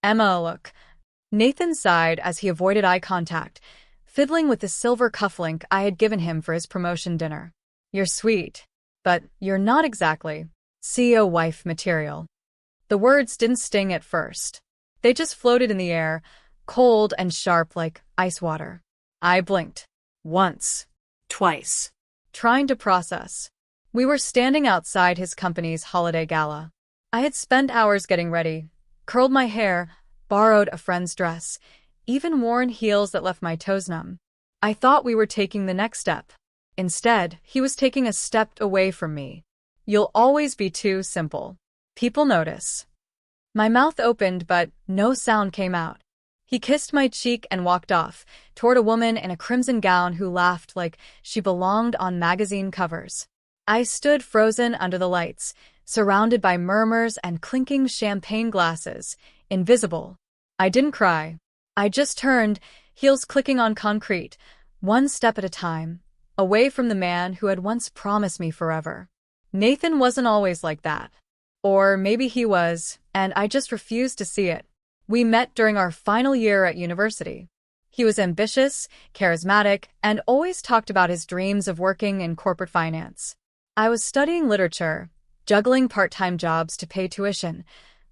Emma, look. Nathan sighed as he avoided eye contact, fiddling with the silver cufflink I had given him for his promotion dinner. You're sweet, but you're not exactly CEO wife material. The words didn't sting at first. They just floated in the air, cold and sharp like ice water. I blinked. Once. Twice. Trying to process. We were standing outside his company's holiday gala. I had spent hours getting ready, curled my hair, borrowed a friend's dress, even worn heels that left my toes numb. I thought we were taking the next step. Instead, he was taking a step away from me. You'll always be too simple. People notice. My mouth opened, but no sound came out. He kissed my cheek and walked off, toward a woman in a crimson gown who laughed like she belonged on magazine covers. I stood frozen under the lights, surrounded by murmurs and clinking champagne glasses, invisible. I didn't cry. I just turned, heels clicking on concrete, one step at a time, away from the man who had once promised me forever. Nathan wasn't always like that. Or maybe he was, and I just refused to see it. We met during our final year at university. He was ambitious, charismatic, and always talked about his dreams of working in corporate finance. I was studying literature, juggling part-time jobs to pay tuition,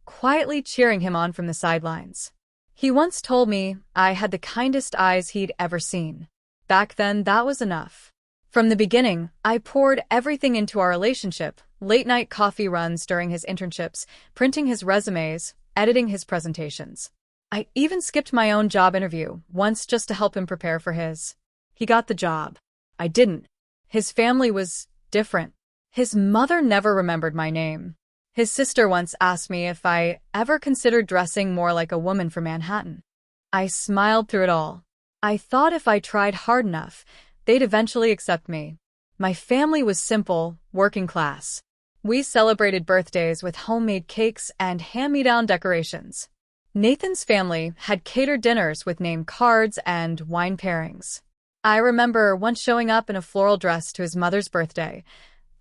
quietly cheering him on from the sidelines. He once told me I had the kindest eyes he'd ever seen. Back then, that was enough. From the beginning, I poured everything into our relationship, late-night coffee runs during his internships, printing his resumes, editing his presentations. I even skipped my own job interview once just to help him prepare for his. He got the job. I didn't. His family was different. His mother never remembered my name. His sister once asked me if I ever considered dressing more like a woman for Manhattan. I smiled through it all. I thought if I tried hard enough, they'd eventually accept me. My family was simple, working class. We celebrated birthdays with homemade cakes and hand-me-down decorations. Nathan's family had catered dinners with name cards and wine pairings. I remember once showing up in a floral dress to his mother's birthday.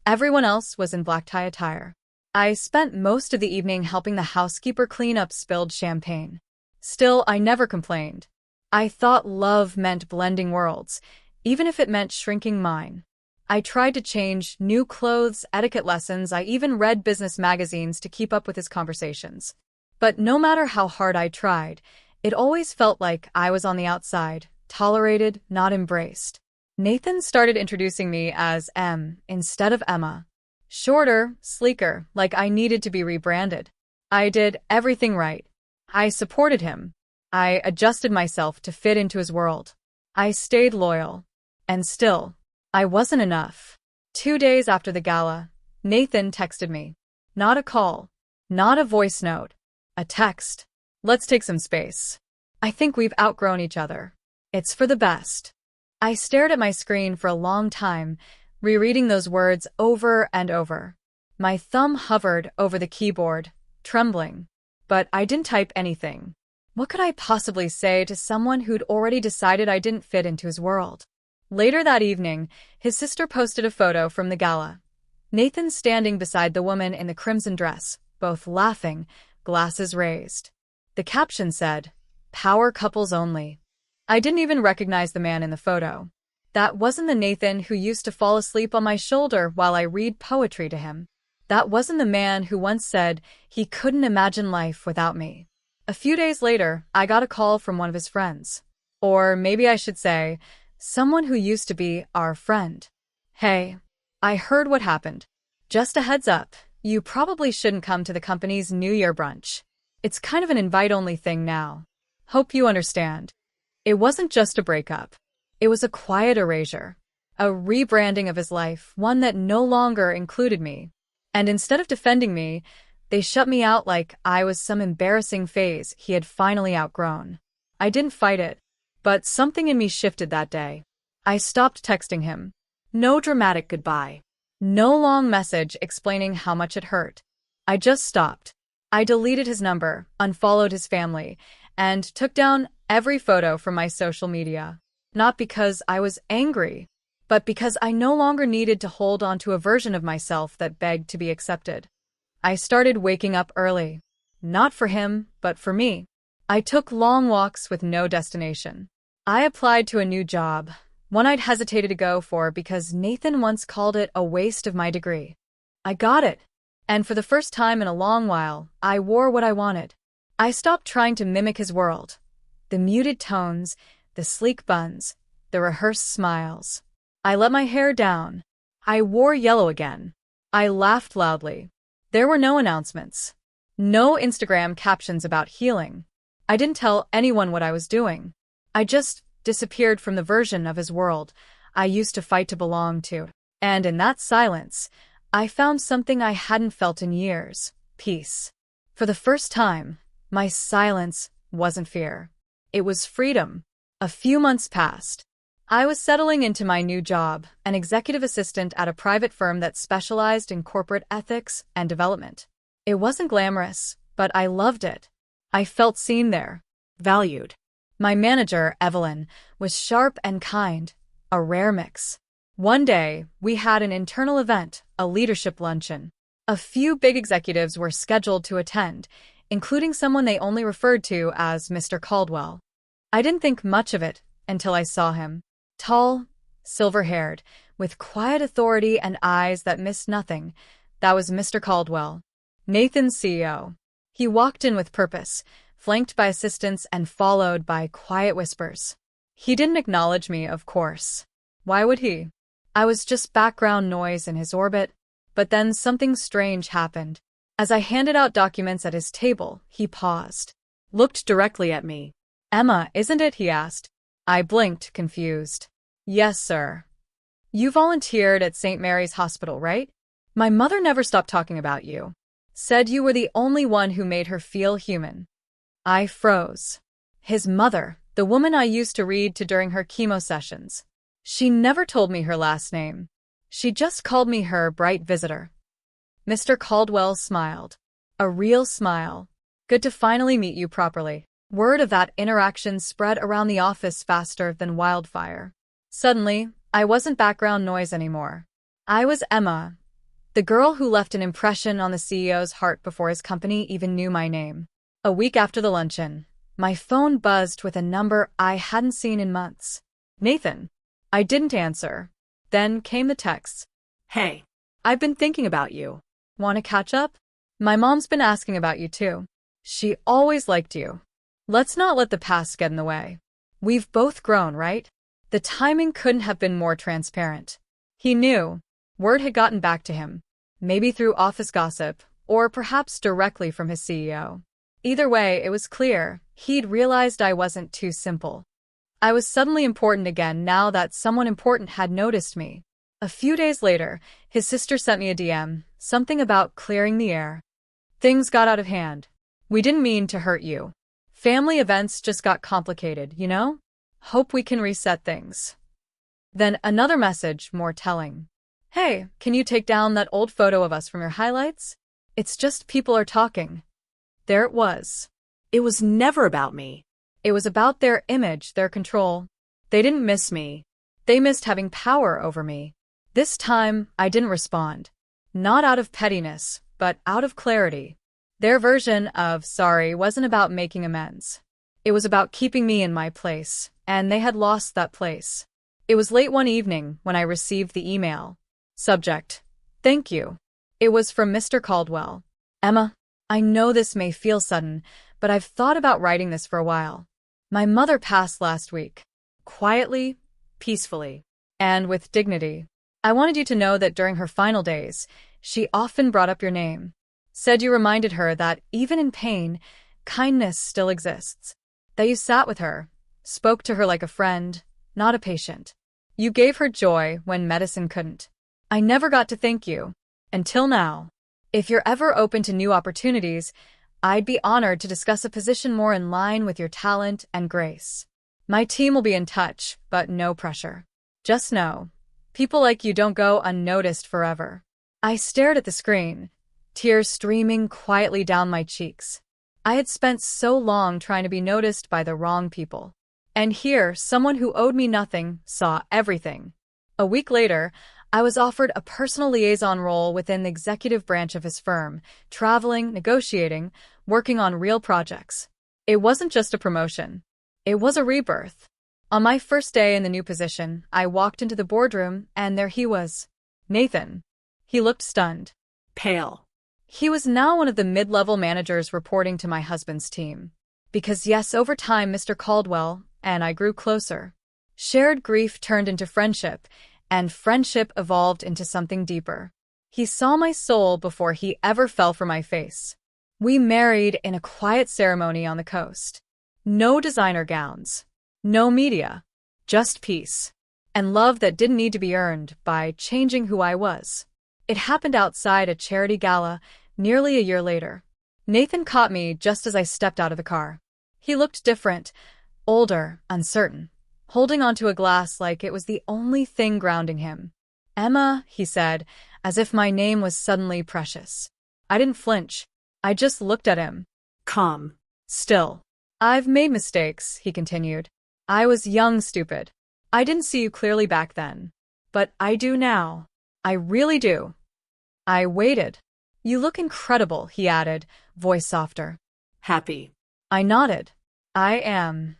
Everyone else was in black tie attire. I spent most of the evening helping the housekeeper clean up spilled champagne. Still, I never complained. I thought love meant blending worlds, even if it meant shrinking mine. I tried to change, new clothes, etiquette lessons, I even read business magazines to keep up with his conversations. But no matter how hard I tried, it always felt like I was on the outside, tolerated, not embraced. Nathan started introducing me as M instead of Emma. Shorter, sleeker, like I needed to be rebranded. I did everything right. I supported him. I adjusted myself to fit into his world. I stayed loyal. And still, I wasn't enough. 2 days after the gala, Nathan texted me. Not a call. Not a voice note. A text. Let's take some space. I think we've outgrown each other. It's for the best. I stared at my screen for a long time, rereading those words over and over. My thumb hovered over the keyboard, trembling. But I didn't type anything. What could I possibly say to someone who'd already decided I didn't fit into his world? Later that evening, his sister posted a photo from the gala. Nathan standing beside the woman in the crimson dress, both laughing, glasses raised. The caption said, "Power couples only." I didn't even recognize the man in the photo. That wasn't the Nathan who used to fall asleep on my shoulder while I read poetry to him. That wasn't the man who once said he couldn't imagine life without me. A few days later, I got a call from one of his friends. Or maybe I should say, someone who used to be our friend. "Hey, I heard what happened. Just a heads up, you probably shouldn't come to the company's New Year brunch. It's kind of an invite-only thing now. Hope you understand." It wasn't just a breakup. It was a quiet erasure. A rebranding of his life, one that no longer included me. And instead of defending me, they shut me out like I was some embarrassing phase he had finally outgrown. I didn't fight it. But something in me shifted that day. I stopped texting him. No dramatic goodbye. No long message explaining how much it hurt. I just stopped. I deleted his number, unfollowed his family, and took down every photo from my social media. Not because I was angry, but because I no longer needed to hold on to a version of myself that begged to be accepted. I started waking up early. Not for him, but for me. I took long walks with no destination. I applied to a new job, one I'd hesitated to go for because Nathan once called it a waste of my degree. I got it. And for the first time in a long while, I wore what I wanted. I stopped trying to mimic his world. The muted tones, the sleek buns, the rehearsed smiles. I let my hair down. I wore yellow again. I laughed loudly. There were no announcements. No Instagram captions about healing. I didn't tell anyone what I was doing. I just disappeared from the version of his world I used to fight to belong to. And in that silence, I found something I hadn't felt in years: peace. For the first time, my silence wasn't fear. It was freedom. A few months passed. I was settling into my new job, an executive assistant at a private firm that specialized in corporate ethics and development. It wasn't glamorous, but I loved it. I felt seen there, valued. My manager, Evelyn, was sharp and kind, a rare mix. One day, we had an internal event, a leadership luncheon. A few big executives were scheduled to attend, including someone they only referred to as Mr. Caldwell. I didn't think much of it until I saw him. Tall, silver-haired, with quiet authority and eyes that missed nothing. That was Mr. Caldwell, Nathan's CEO. He walked in with purpose, flanked by assistants and followed by quiet whispers. He didn't acknowledge me, of course. Why would he? I was just background noise in his orbit. But then something strange happened. As I handed out documents at his table, he paused, looked directly at me. "Emma, isn't it?" he asked. I blinked, confused. "Yes, sir." "You volunteered at St. Mary's Hospital, right? My mother never stopped talking about you. Said you were the only one who made her feel human." I froze. His mother, the woman I used to read to during her chemo sessions. She never told me her last name. She just called me her bright visitor. Mr. Caldwell smiled. A real smile. "Good to finally meet you properly." Word of that interaction spread around the office faster than wildfire. Suddenly, I wasn't background noise anymore. I was Emma, the girl who left an impression on the CEO's heart before his company even knew my name. A week after the luncheon, my phone buzzed with a number I hadn't seen in months. "Nathan." I didn't answer. Then came the texts. "Hey, I've been thinking about you. Want to catch up? My mom's been asking about you too. She always liked you. Let's not let the past get in the way. We've both grown, right?" The timing couldn't have been more transparent. He knew. Word had gotten back to him. Maybe through office gossip, or perhaps directly from his CEO. Either way, it was clear. He'd realized I wasn't too simple. I was suddenly important again now that someone important had noticed me. A few days later, his sister sent me a DM, something about clearing the air. "Things got out of hand. We didn't mean to hurt you. Family events just got complicated, you know? Hope we can reset things." Then another message, more telling. "Hey, can you take down that old photo of us from your highlights? It's just people are talking." There it was. It was never about me. It was about their image, their control. They didn't miss me. They missed having power over me. This time, I didn't respond. Not out of pettiness, but out of clarity. Their version of sorry wasn't about making amends. It was about keeping me in my place, and they had lost that place. It was late one evening when I received the email. Subject: "Thank you." It was from Mr. Caldwell. "Emma, I know this may feel sudden, but I've thought about writing this for a while. My mother passed last week. Quietly, peacefully, and with dignity. I wanted you to know that during her final days, she often brought up your name. Said you reminded her that even in pain, kindness still exists. That you sat with her, spoke to her like a friend, not a patient. You gave her joy when medicine couldn't. I never got to thank you. Until now. If you're ever open to new opportunities, I'd be honored to discuss a position more in line with your talent and grace. My team will be in touch, but no pressure. Just know, people like you don't go unnoticed forever." I stared at the screen, tears streaming quietly down my cheeks. I had spent so long trying to be noticed by the wrong people. And here, someone who owed me nothing saw everything. A week later, I was offered a personal liaison role within the executive branch of his firm, traveling, negotiating, working on real projects. It wasn't just a promotion. It was a rebirth. On my first day in the new position, I walked into the boardroom and there he was. Nathan. He looked stunned. Pale. He was now one of the mid-level managers reporting to my husband's team. Because yes, over time, Mr. Caldwell and I grew closer. Shared grief turned into friendship, and friendship evolved into something deeper. He saw my soul before he ever fell for my face. We married in a quiet ceremony on the coast. No designer gowns. No media. Just peace. And love that didn't need to be earned by changing who I was. It happened outside a charity gala nearly a year later. Nathan caught me just as I stepped out of the car. He looked different, older, uncertain, holding onto a glass like it was the only thing grounding him. Emma, he said, as if my name was suddenly precious. I didn't flinch. I just looked at him. Calm. Still. I've made mistakes, he continued. I was young, stupid. I didn't see you clearly back then. But I do now. I really do. I waited. You look incredible, he added, voice softer. Happy. I nodded. I am.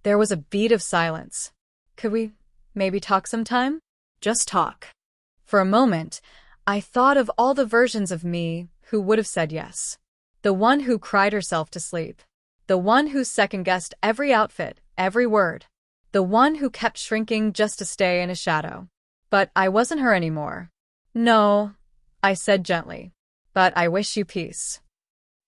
There was a beat of silence. Could we maybe talk sometime? Just talk. For a moment, I thought of all the versions of me who would have said yes. The one who cried herself to sleep. The one who second-guessed every outfit, every word. The one who kept shrinking just to stay in a shadow. But I wasn't her anymore. No, I said gently. But I wish you peace.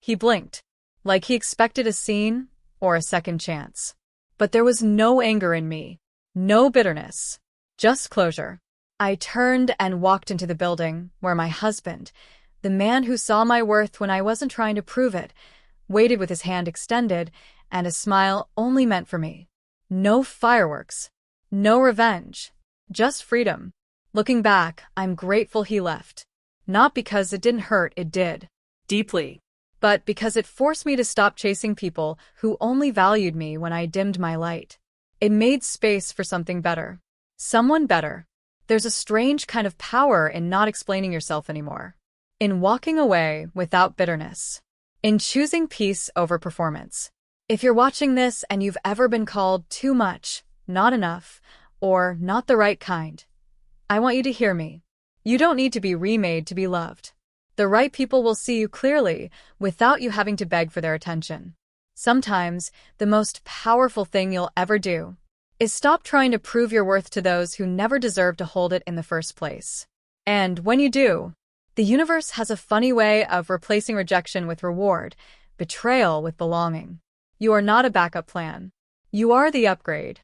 He blinked, like he expected a scene or a second chance. But there was no anger in me. No bitterness. Just closure. I turned and walked into the building where my husband, the man who saw my worth when I wasn't trying to prove it, waited with his hand extended and a smile only meant for me. No fireworks. No revenge. Just freedom. Looking back, I'm grateful he left. Not because it didn't hurt, it did. Deeply. But because it forced me to stop chasing people who only valued me when I dimmed my light. It made space for something better. Someone better. There's a strange kind of power in not explaining yourself anymore. In walking away without bitterness. In choosing peace over performance. If you're watching this and you've ever been called too much, not enough, or not the right kind, I want you to hear me. You don't need to be remade to be loved. The right people will see you clearly without you having to beg for their attention. Sometimes, the most powerful thing you'll ever do is stop trying to prove your worth to those who never deserve to hold it in the first place. And when you do, the universe has a funny way of replacing rejection with reward, betrayal with belonging. You are not a backup plan. You are the upgrade.